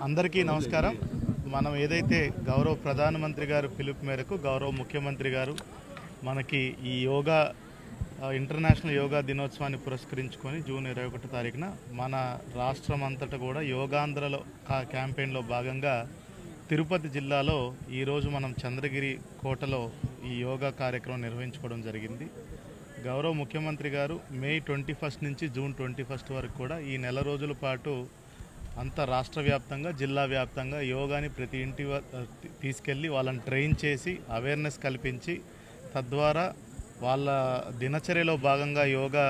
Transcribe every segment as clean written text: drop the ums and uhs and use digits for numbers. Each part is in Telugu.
అందరికీ నమస్కారం. మనం ఏదైతే గౌరవ ప్రధానమంత్రి గారు పిలుపు మేరకు గౌరవ ముఖ్యమంత్రి గారు మనకి ఈ యోగా ఇంటర్నేషనల్ యోగా దినోత్సవాన్ని పురస్కరించుకొని జూన్ 21 తారీఖున మన రాష్ట్రం అంతటా కూడా యోగాంధ్రలో క్యాంపెయిన్లో భాగంగా తిరుపతి జిల్లాలో ఈరోజు మనం చంద్రగిరి కోటలో ఈ యోగా కార్యక్రమం నిర్వహించుకోవడం జరిగింది. గౌరవ ముఖ్యమంత్రి గారు మే 21 నుంచి జూన్ 21 వరకు కూడా ఈ నెల రోజుల పాటు అంత రాష్ట్ర వ్యాప్తంగా జిల్లా వ్యాప్తంగా యోగాని ప్రతి ఇంటి తీసుకెళ్ళి వాళ్ళని ట్రైన్ చేసి అవేర్నెస్ కల్పించి తద్వారా వాళ్ళ దినచర్యలో భాగంగా యోగా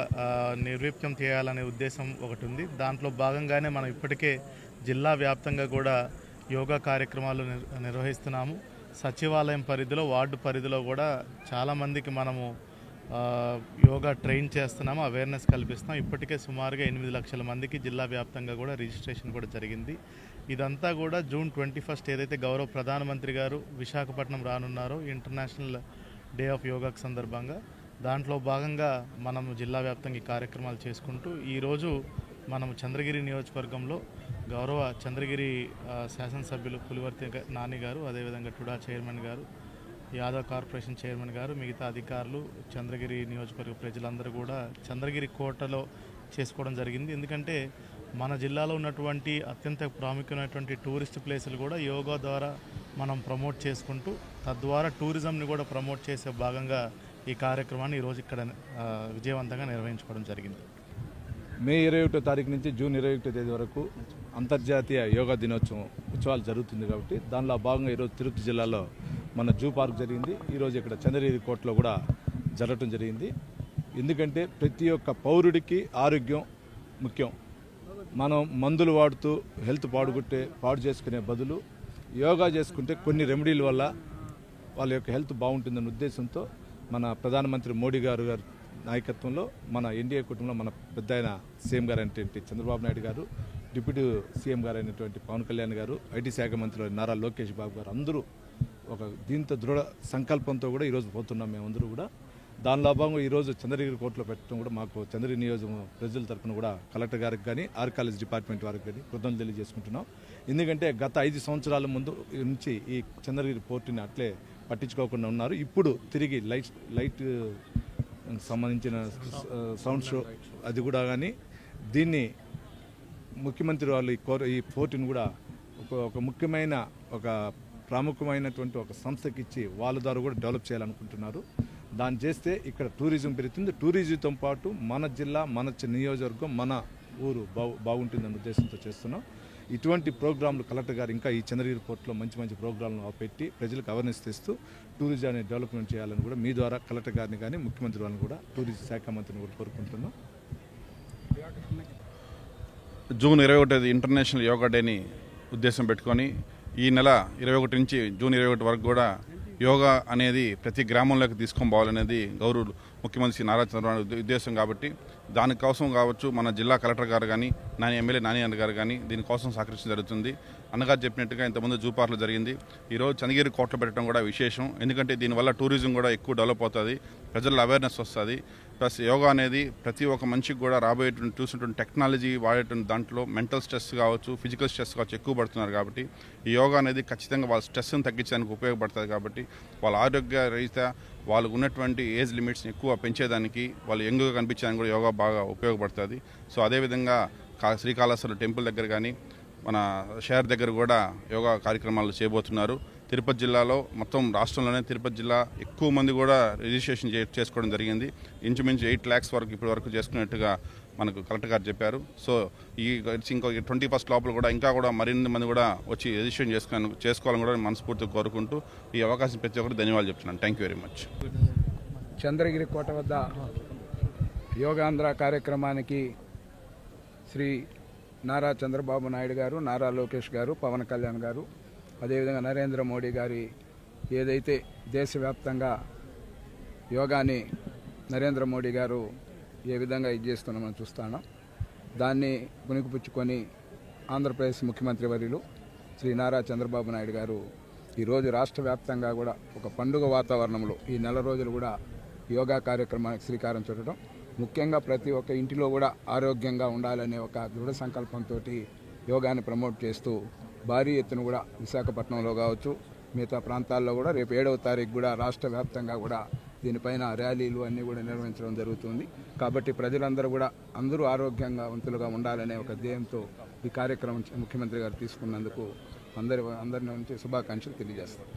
నిర్వీప్యం చేయాలనే ఉద్దేశం ఒకటి ఉంది. దాంట్లో భాగంగానే మనం ఇప్పటికే జిల్లా వ్యాప్తంగా కూడా యోగా కార్యక్రమాలు నిర్వహిస్తున్నాము. సచివాలయం పరిధిలో వార్డు పరిధిలో కూడా చాలామందికి మనము యోగా ట్రైన్ చేస్తున్నాము, అవేర్నెస్ కల్పిస్తున్నాం. ఇప్పటికే సుమారుగా 8 లక్షల మందికి జిల్లా వ్యాప్తంగా కూడా రిజిస్ట్రేషన్ కూడా జరిగింది. ఇదంతా కూడా జూన్ 21 ఏదైతే గౌరవ ప్రధానమంత్రి గారు విశాఖపట్నం రానున్నారో ఇంటర్నేషనల్ డే ఆఫ్ యోగాకు సందర్భంగా దాంట్లో భాగంగా మనం జిల్లా వ్యాప్తంగా ఈ కార్యక్రమాలు చేసుకుంటూ ఈరోజు మనం చంద్రగిరి నియోజకవర్గంలో గౌరవ చంద్రగిరి శాసనసభ్యులు పులివర్తి నాని గారు, అదేవిధంగా టుడా చైర్మన్ గారు, యాదవ్ కార్పొరేషన్ చైర్మన్ గారు, మిగతా అధికారులు, చంద్రగిరి నియోజకవర్గ ప్రజలందరూ కూడా చంద్రగిరి కోటలో చేసుకోవడం జరిగింది. ఎందుకంటే మన జిల్లాలో ఉన్నటువంటి అత్యంత ప్రాముఖ్యమైనటువంటి టూరిస్ట్ ప్లేసులు కూడా యోగా ద్వారా మనం ప్రమోట్ చేసుకుంటూ తద్వారా టూరిజంని కూడా ప్రమోట్ చేసే భాగంగా ఈ కార్యక్రమాన్ని ఈరోజు ఇక్కడ విజయవంతంగా నిర్వహించుకోవడం జరిగింది. మే 21 తారీఖు నుంచి జూన్ 21 తేదీ వరకు అంతర్జాతీయ యోగా దినోత్సవం ఉత్సవాలు జరుగుతుంది కాబట్టి దానిలో భాగంగా ఈరోజు తిరుపతి జిల్లాలో మన జూ పార్క్ జరిగింది. ఈరోజు ఇక్కడ చంద్రగిరి కోటలో కూడా జరగటం జరిగింది. ఎందుకంటే ప్రతి ఒక్క పౌరుడికి ఆరోగ్యం ముఖ్యం. మనం మందులు వాడుతూ హెల్త్ పాడు చేసుకునే బదులు యోగా చేసుకుంటే కొన్ని రెమెడీల వల్ల వాళ్ళ యొక్క హెల్త్ బాగుంటుందన్న ఉద్దేశంతో మన ప్రధానమంత్రి మోడీ గారు నాయకత్వంలో మన ఎన్డీఏ కుటుంబంలో మన పెద్ద ఆయన సీఎం గారు అయినటువంటి చంద్రబాబు నాయుడు గారు, డిప్యూటీ సీఎం గారు అయినటువంటి పవన్ కళ్యాణ్ గారు, ఐటీ శాఖ మంత్రులు నారా లోకేష్ బాబు గారు అందరూ ఒక దీంతో దృఢ సంకల్పంతో కూడా ఈరోజు పోతున్నాం. మేమందరూ కూడా దానిలో భాగంగా ఈరోజు చంద్రగిరి కోర్టులో పెట్టడం కూడా మాకు చంద్రగిరి నియోజకవర్గం ప్రజల తరఫున కూడా కలెక్టర్ గారికి కానీ ఆర్కాలజీ డిపార్ట్మెంట్ వారికి కానీ కృతజ్ఞతలు తెలియజేసుకుంటున్నాం. ఎందుకంటే గత 5 సంవత్సరాల ముందు నుంచి ఈ చంద్రగిరి పోర్టుని అట్లే పట్టించుకోకుండా ఉన్నారు. ఇప్పుడు తిరిగి లైట్ సంబంధించిన సౌండ్ షో అది కూడా కానీ దీన్ని ముఖ్యమంత్రి వాళ్ళు ఈ పోర్టుని కూడా ఒక ముఖ్యమైన ఒక ప్రాముఖ్యమైనటువంటి ఒక సంస్థకి ఇచ్చి వాళ్ళ ద్వారా కూడా డెవలప్ చేయాలనుకుంటున్నారు. దాన్ని చేస్తే ఇక్కడ టూరిజం పెరుగుతుంది. టూరిజంతో పాటు మన జిల్లా, మన నియోజకవర్గం, మన ఊరు బాగుంటుందన్న ఉద్దేశంతో చేస్తున్నాం. ఇటువంటి ప్రోగ్రాంలు కలెక్టర్ గారు ఇంకా ఈ చంద్రగిరి పోర్టులో మంచి ప్రోగ్రాంలు పెట్టి ప్రజలకు అవేర్నెస్ తెస్తూ టూరిజాన్ని డెవలప్మెంట్ చేయాలని కూడా మీ ద్వారా కలెక్టర్ గారిని కానీ ముఖ్యమంత్రి వాళ్ళని కూడా టూరిజం శాఖ మంత్రిని కూడా కోరుకుంటున్నాం. జూన్ 21 ఇంటర్నేషనల్ యోగా డేని ఉద్దేశం పెట్టుకొని ఈ నెల 21 నుంచి జూన్ 21 వరకు కూడా యోగా అనేది ప్రతి గ్రామంలోకి తీసుకొని పోవాలనేది గౌరవ ముఖ్యమంత్రి నారా చంద్రబాబు ఉద్దేశం. కాబట్టి దానికోసం కావచ్చు మన జిల్లా కలెక్టర్ గారు కానీ ఎమ్మెల్యే నాని అన్న గారు కానీ దీనికోసం సహకరించడం జరుగుతుంది. అన్నగారు చెప్పినట్టుగా ఇంతకుముందు జూ పార్క్లో జరిగింది. ఈరోజు చంద్రగిరి కోటలో పెట్టడం కూడా విశేషం. ఎందుకంటే దీనివల్ల టూరిజం కూడా ఎక్కువ డెవలప్ అవుతుంది, ప్రజల్లో అవేర్నెస్ వస్తుంది. ప్లస్ యోగా అనేది ప్రతి ఒక్క మనిషికి కూడా రాబోయేటువంటి చూసినటువంటి టెక్నాలజీ వాడేటువంటి దాంట్లో మెంటల్ స్ట్రెస్ కావచ్చు, ఫిజికల్ స్ట్రెస్ కావచ్చు ఎక్కువ పడుతున్నారు. కాబట్టి ఈ యోగా అనేది ఖచ్చితంగా వాళ్ళ స్ట్రెస్ని తగ్గించడానికి ఉపయోగపడుతుంది. కాబట్టి వాళ్ళ ఆరోగ్య రీత్యా వాళ్ళకు ఉన్నటువంటి ఏజ్ లిమిట్స్ని ఎక్కువ పెంచేదానికి, వాళ్ళు యంగ్గా కనిపించడానికి కూడా యోగా బాగా ఉపయోగపడుతుంది. సో అదేవిధంగా శ్రీకాళహస్తి టెంపుల్ దగ్గర కానీ మన షహర్ దగ్గర కూడా యోగా కార్యక్రమాలు చేయబోతున్నారు. తిరుపతి జిల్లాలో మొత్తం రాష్ట్రంలోనే తిరుపతి జిల్లా ఎక్కువ మంది కూడా రిజిస్ట్రేషన్ చేసుకోవడం జరిగింది. ఇంచుమించు 8 lakhs వరకు ఇప్పటి వరకు చేసుకున్నట్టుగా మనకు కలెక్టర్ గారు చెప్పారు. సో ఇంకో 21 లోపల కూడా ఇంకా కూడా మరిన్ని మంది కూడా వచ్చి రిజిస్ట్రేషన్ చేసుకోవాలని కూడా మనస్ఫూర్తిగా కోరుకుంటూ ఈ అవకాశం ప్రతి ఒక్కరికి ధన్యవాదాలు చెప్తున్నాను. Thank you very much. Chandragiri కోట వద్ద యోగాంధ్ర కార్యక్రమానికి శ్రీ నారా చంద్రబాబు నాయుడు గారు, నారా లోకేష్ గారు, పవన్ కళ్యాణ్ గారు, అదేవిధంగా నరేంద్ర మోడీ గారి ఏదైతే దేశవ్యాప్తంగా యోగాని నరేంద్ర మోడీ గారు ఏ విధంగా ఇది చేస్తున్నామని చూస్తాను. దాన్ని పుణికిపుచ్చుకొని ఆంధ్రప్రదేశ్ ముఖ్యమంత్రి వర్యులు శ్రీ నారా చంద్రబాబు నాయుడు గారు ఈరోజు రాష్ట్ర వ్యాప్తంగా కూడా ఒక పండుగ వాతావరణంలో ఈ నెల రోజులు కూడా యోగా కార్యక్రమానికి శ్రీకారం చుట్టడం, ముఖ్యంగా ప్రతి ఒక్క ఇంటిలో కూడా ఆరోగ్యంగా ఉండాలనే ఒక దృఢ సంకల్పంతో యోగాని ప్రమోట్ చేస్తూ భారీ ఎత్తున కూడా విశాఖపట్నంలో కావచ్చు మిగతా ప్రాంతాల్లో కూడా రేపు 7వ తారీఖు కూడా రాష్ట్ర వ్యాప్తంగా కూడా దీనిపైన ర్యాలీలు అన్నీ కూడా నిర్వహించడం జరుగుతుంది. కాబట్టి ప్రజలందరూ కూడా అందరూ ఆరోగ్యంగా వంతులుగా ఉండాలనే ఒక ధ్యేయంతో ఈ కార్యక్రమం ముఖ్యమంత్రి గారు తీసుకున్నందుకు అందరి నుంచి శుభాకాంక్షలు తెలియజేస్తాం.